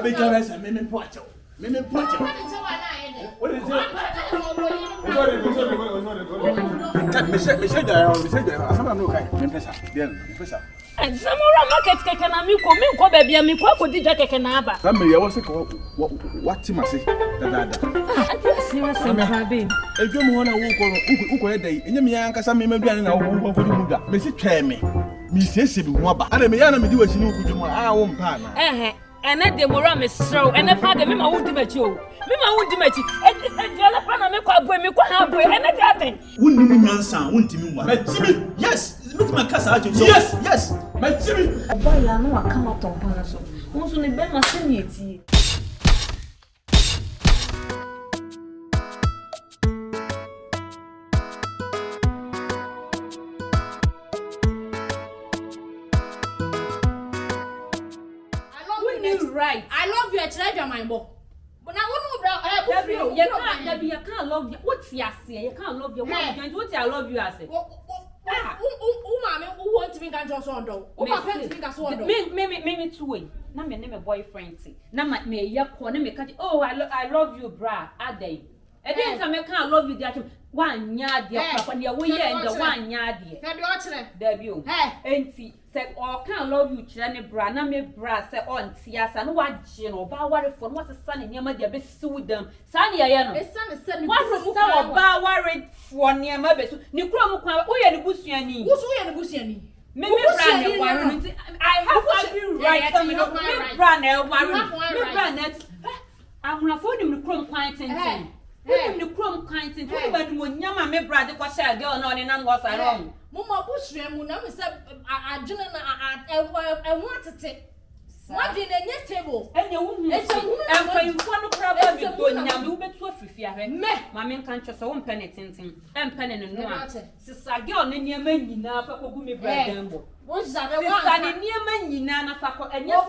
be jealous and me pocho. Me pocho. What is it? And some more market can I make baby and me quack did Jack and Abba. Family, I was what Tim say that. Serious and having A good one who could day, and you young Cassam, maybe I know who could do that. Mrs. Chammy, Miss Wabba, and I may do as you could do my own partner. And at the Ewurama is so, and I found him ultimate you. Mima ultimate, and Jalapana make up when you can have and a garden. Wouldn't you answer? Wouldn't you? Yes, look my casa. Yes, my Jimmy. Boy, I know I come out on Panaso. Who's on the bed, my senior. Right. I love you, I tried your mind, but now what no, you can't love you. What's your say? You can't love you. What I love you, I say. Who wants to make a job on though? Me two way. Now my name a boyfriend. Now my me ya corner me catch. Oh, I love you, bra. Are they? And then I can't love you. That 1 yard, dear papa, near way and the 1 yard, dear. Debut. Auntie said, oh, can't love you, Jenny Bra. Now me bra said on Tias and what general Bower for what's a son in your mother be sued them. Sunny, I am. What's a son of Bower for near my best? Nicrom, we are the Bussiani. Who's we are the Bussiani? Maybe I have you right. Some of my brand, I'm not for him to chrome pint and the chrome kind of thing, when Yama me brother was a girl, no, and was I wrong. Mama Bushram, when I said, I want to take what in the table, and your woman, and when you want to probably doing Yamu, but what if you have my main country so penitent and penning and no, sister girl, and your men enough for me brother. What's that? I didn't near many nana for and yes,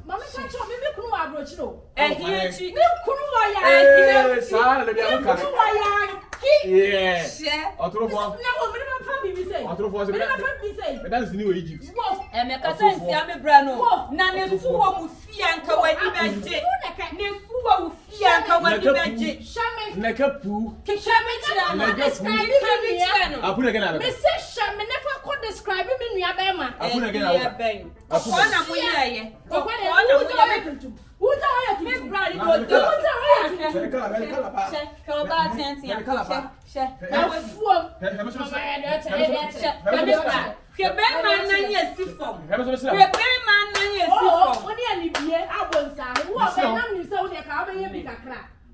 Mama can't tell me who I brought you. And here she yes. That's the new Egypt. And a cousin, Sammy Brano. None is full of Fianca when you mention. Full of Fianca when you mention. Shaman, like a poo. I'll put again. Mrs. Shaman never could describe him in Yabama. I'll put again.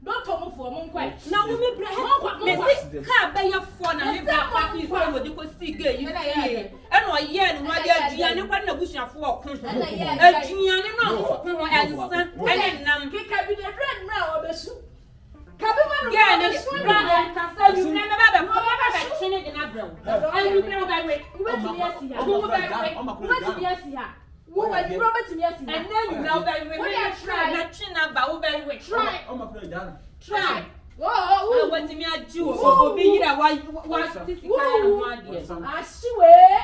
Don't come for one quite. Now, we may bring car by your phone and live up with the cigar. You say, and why, yeah, my dear Gianni, what the bush of walk. And Gianni, no, and Nam, kick up with the bread now of the soup. Come on, yeah, and you never have a chin in a brown. And you know that way. You went to yes, yeah. Who are you, Robert? Yes, and then you know that we try that chin about very try. Try. Oh, what to me a Jew or be here while I swear,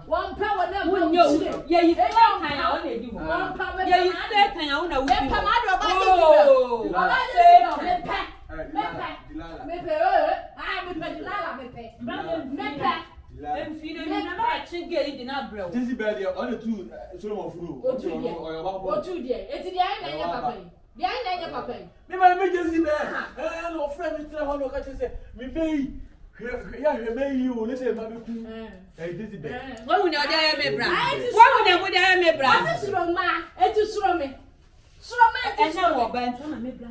one power never will know. Yeah, you say, I only do one power. Yeah, you said, I only and feeding never actually get it in our bread. This is bad, only two sort of fruit. Or 2 days. It's the end of papa. Behind your papa. Me, my emergency man. No friend, Mr. Hono, I say, me pay. Yeah, maybe you listen, Mammy. Hey, this is bad. What would I have me, bra? What would I have me, bra? What is wrong, ma? It is wrong, me. And now, Ben, I'm a big bra.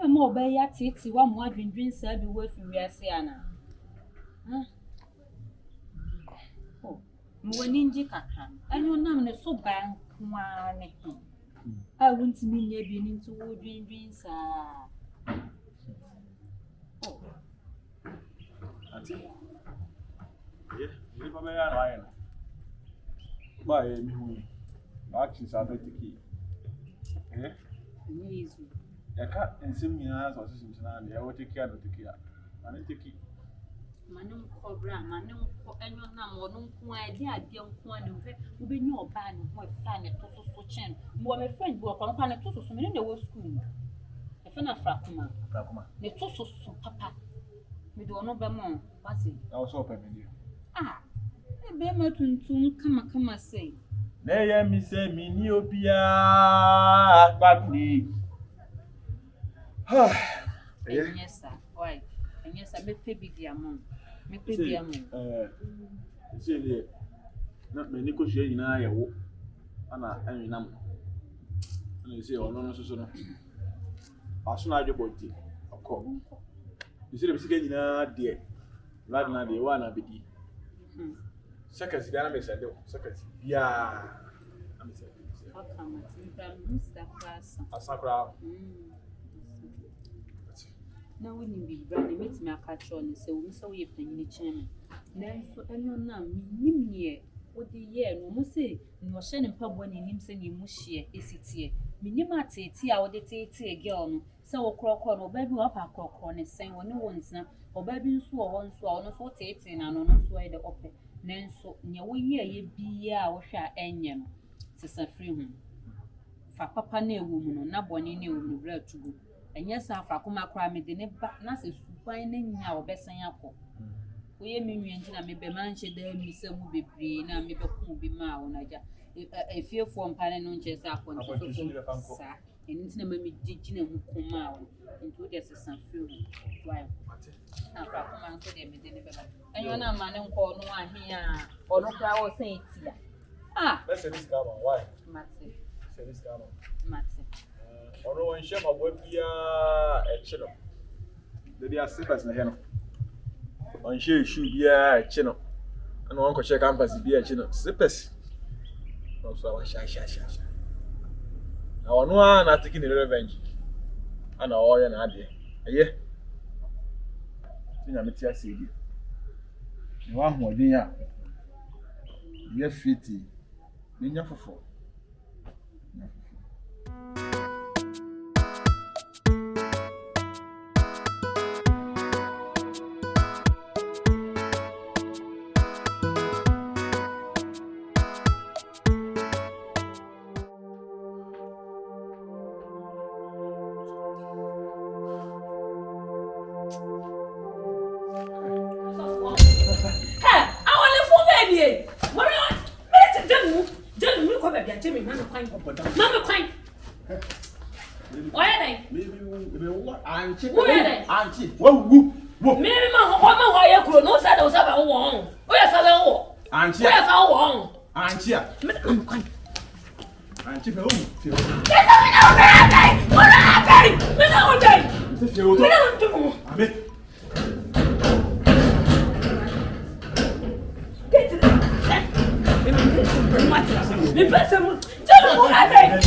I'm more by your titty, one more drinks everywhere from Yasiana. Oh, more ninja can. And your name is so bad. I wouldn't mean you being into wood drinks. Oh, Yeah, you never are. Why, me? Actions are better key. Eh? I can't send me as or something. I will take care of the care. I need to keep. Manum cobra, Manum, Enyonam, or no idea, young one, who be no ban, what fan at Tosso Chen. More my friend work on a Tosso in the whole school. A fan of Fracuma, the Tosso papa. We do not be more, what's it? I was open with you. Ah, a bear to come say. Nay, me say, me neopia, badly. Yes, sir. Why? And yes, I make baby the amount. Make baby amount. See, not many negotiate in I walk. Enyonam. And you say, oh, no, so. As soon as your body, of course. You see, the second in a dear. Right now, the one I be. Seconds, the enemy said, seconds. Yeah. I'm saying, Mr. Class. a sacra. Now, when you be running, meet me a catch on, so we saw you playing the chairman. Then, so Enyonam, me, what the year, no more say, no shining pub when you name saying you must share, is it here? Minima tea, or the tea girl, so crock on, or baby up a crock on, and saying when no one's now, or baby swore once, or no 48 and on swear the open. Then so, near we year ye be our share Enyonam, says a free home. For papa near woman, or not one in you, bread to go. And yes, I Fracuma cry me the neighbor, Nassi, finding our best and yako. We mean, I may be mansion there, Miss will be free, and I may be ma on a fear for panel chest up on sir. And it's never me digging and come out into the assistant field. Why? Now, Fracuma said, and you're not man and call no one here, or no flower saint. Ah, Let's say this gamma. Why? Matty, Say this gamma. Matty. Or no one share my web via a channel. They are slippers in the hand. On share should be a channel. And one could check campus be a channel. Slippers. Also, shy. Now, no one are taking the revenge. And all an idea. Yeah. I'm a tear city. You want more than ya. You're fitty. You're for. Auntie, whoa. Maybe my home, no said, was ever wrong. Where's our auntie? Where's our auntie? Auntie, c'est auto. Amen. Mais pas ça, mon. Tiens le mot avec.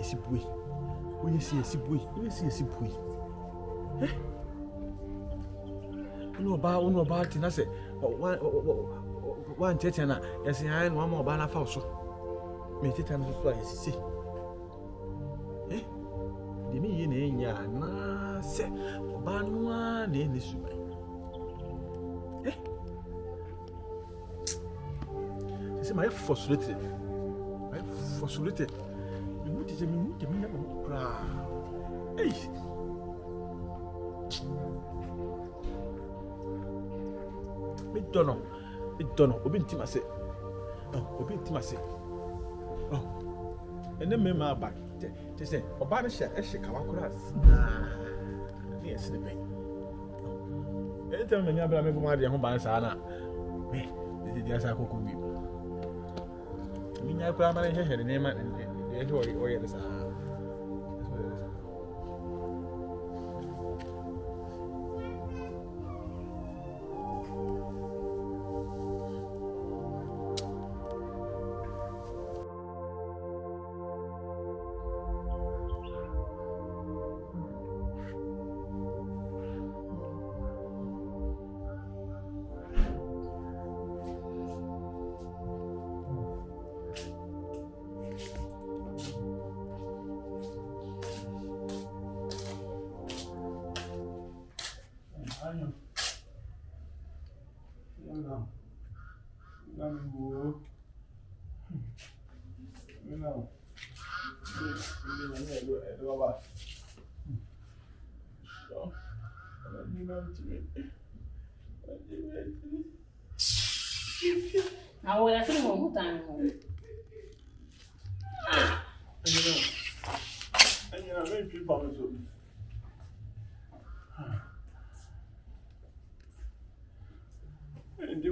Esse boi. Conheci esse boi. Uno ba tina se one tetana yesi han one mo ba na fa so. Me tetana so yesi se. De mi ye na enya na se ba no a na ene su. C'est my frustrated. Me na bra. Hey. Me dono. Obi ntimase. Oh. Ene me ma ba. Te say oba na sha kawakura. Ni ese ne be. Anytime me abla me bo ma de ho ban sa na. Me, dey asa akoko bi. Mi nya kura ma ne hehede ne ma dey o ye sa. Ahora sí me gusta.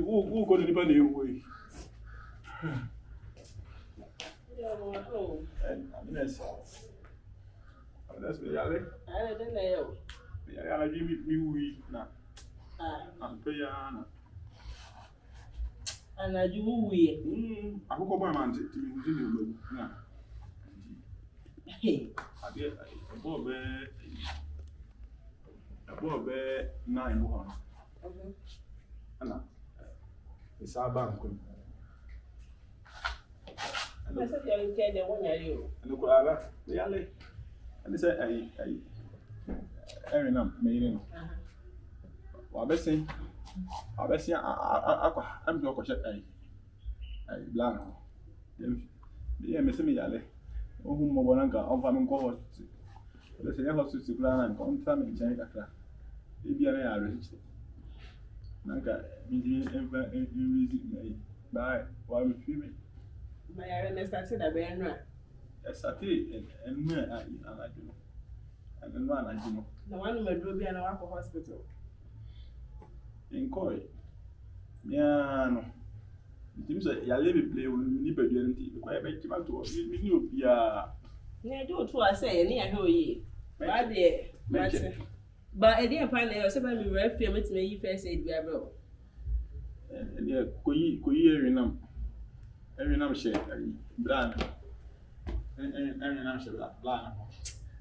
Who got anybody away? That's me, Ale. I don't know. I give me weed now. I'm paying. And I do we. I hook up my man to me within the now. Hey, I get above 9 1. Anna. It's our bank. I said you can the one you. And look at the alley. And they say, Enyonam, me. Wabesi, I'm going to check a blank. The MSM Yale, whom Mobonanga, of Famine Cohort. The same house to plan and confirm in China. Maybe I reached it. Nanka, in by while we feel me. My awareness started a banner. A Saturday and where I do. And then one I do. The one who will be an alcohol hospital. In Koi. Yeah, no. It seems that you live play when you never do anything. Quite a bit to yeah. Near do to I say, near who ye. But I didn't find out somebody very famous to me first aid. And yeah, Enyonam. Enyonam share bland. Enyonam share bland.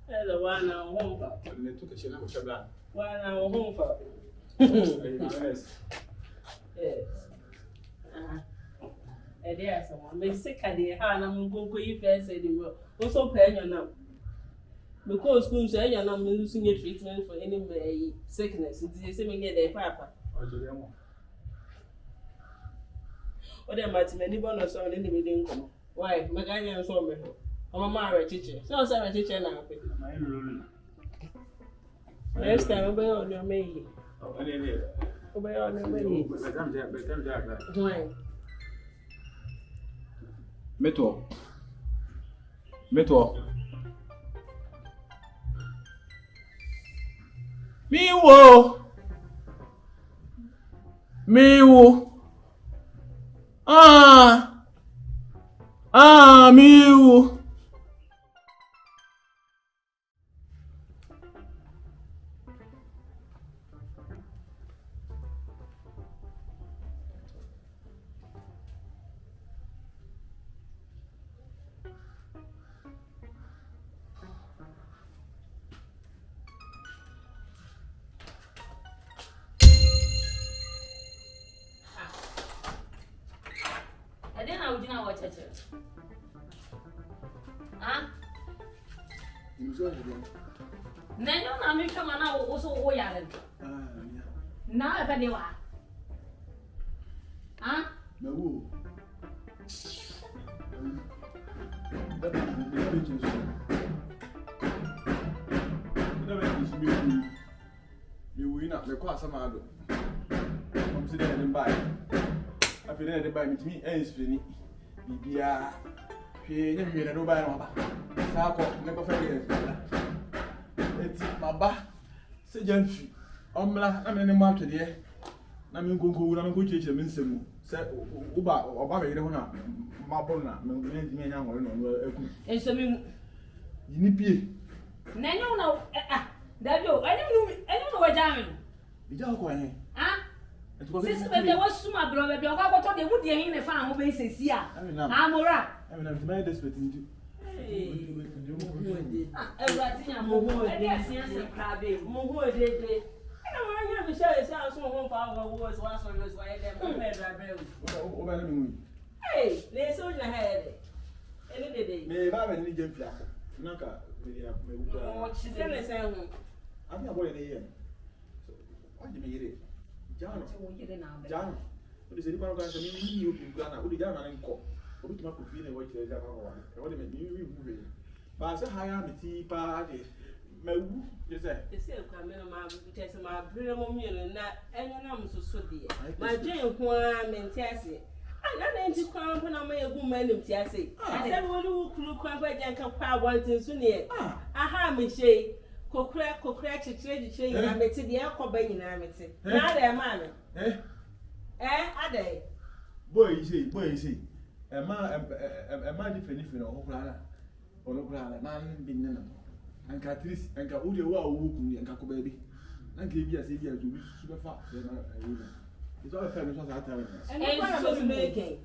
The one now home for. And they took a share of bland. One now home for. Yes. And there's someone may sick at the hand and go you first aid. Also pay your number. Because school say you're not losing your treatment for any sickness. It's the same get their papa. What am I to many bonus on any meeting? Why, Magana and so me. I'm a married teacher. So I'm a teacher now. Next time, obey on your maid. Obey on your maid. Why? Meto. Me wo. Amigo. Enyonam mi twama na wo so wo yare. Na e be de wa. Na wo. Me win up, me kwa sama do. Come sit there and buy. I feel that buy me ends fini. Bibia. Hwe nya hwe na do buy no ba. Sa ko ne ko fa de. Eti baba se Gyemfi. Omla na me ne mo atwede. Na me nkonko na me nko cheche me nsemu. Se oba me yire ho na mabo na me ndimi nya nwore no eku. Ensemi Yini pie. Na enyo na Dabio, enyo no wajame no. Ija ko he. Sisi bebe wasuma bro bebe o ka to de wudi ehin ne fa ho be sesi a. Amora. Amina me desperate ndu. Everybody nya mo ho e dey asia se krabe. Mo ho dede. Na ma nya bi share say aso ho fa wo wo so aso so e dey mo me drive. O ba na mi mu. Le so na here. Eni dede. Me ba ba ni Gyemfi akọ. Naka me ya me bu. O chi tele say ho. Abi abo ye ye. So, o di me yire. Jano. Jano. O di se di pa no kan se mi ni o bi na. O di jano na nko. O bi tuma ko fi ne wo chire ja ba wa. E wo di me ni wi bu be. Ba se haya me ti pa de. Mawu, je say. E se kwa me no ma bu tese ma brere mo mi no na Enyonam so so de. Ma dwen ko a me ntiase. Na nti kwa mpo na ma yegu ma nim tiase. Ase wo lu kulu kwa ba janka kwa wantin so ne. Aha me shey. Kokra chichire na meti de akoba nyina meti. Na ada ma me. Ada. Boy you say. Ema different no ho kula na. Ono kula na man bi nna. Anka tris, anka udi wa owu kunu anka ko baby. Anka bi ase bi azu bi super fa na ayuna. It's all fair no so that time. And so making.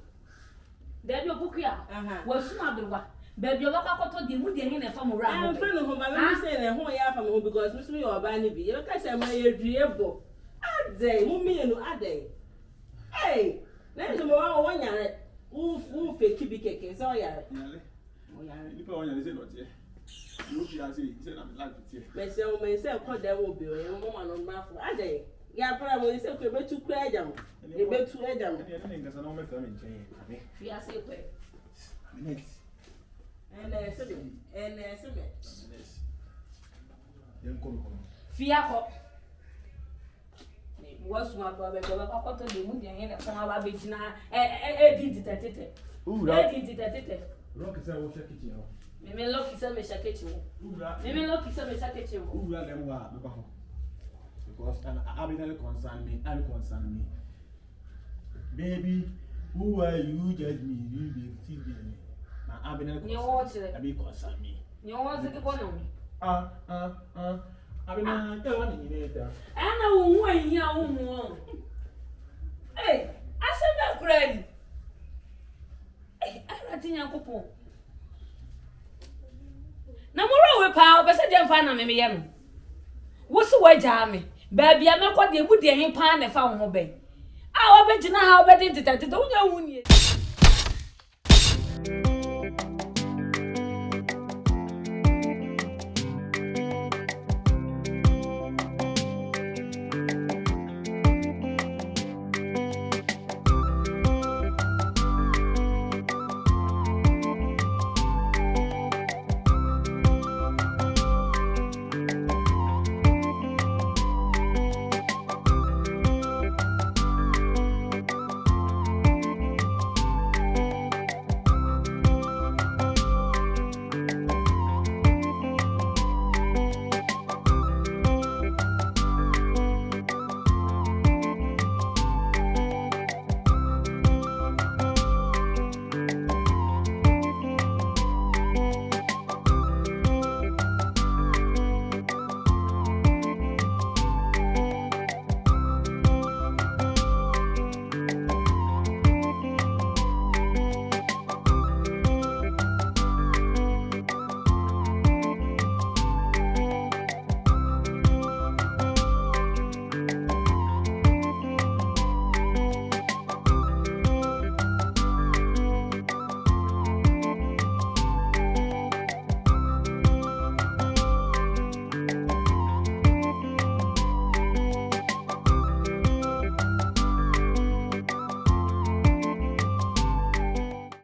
Dabio Pokua. Wasuma bro. Baby o ka koto de mu de hin na fa mo ra. I'm friend ho ba me say na ho ya fa mo because me so me oba ni bi. You ka say ma ye duebo. Adai, mu mi no adai. Na so mo wa nyare. U fake bi keke so yare. Nyale. O yare. Ni pa o nyale say no tie. You fi say na me like tie. Me say ko da wo bi o mo ma no ma fo. Adai. Ya para mo say ko betu kura ajam. E betu ajam. Ni ngasa na o me fa me nchen. Fi ase ko. Minutes. Fiako. Wasuma bro be ka koto de mu de hin na fa ba be jina di tete. Rock say wo shake kitchen ho. Me loki say me shake kitchen. Me loki say me shake kitchen. Ura dem wa me ba ho. Because I be concern me. Baby, who are you judge me? You be still be me. I be concern me. You want to go on? I be na tell one in there. And I won't hear Hey, I said that credit. Hey, I don't think I'm couple. Na mura we pa obese Gyemfi na me ye no. Wo se wa ja me. Ba bia me kwa de mu de hin pa na fa ho be. A wo be gina ha wo be de tete wo nya hu nie.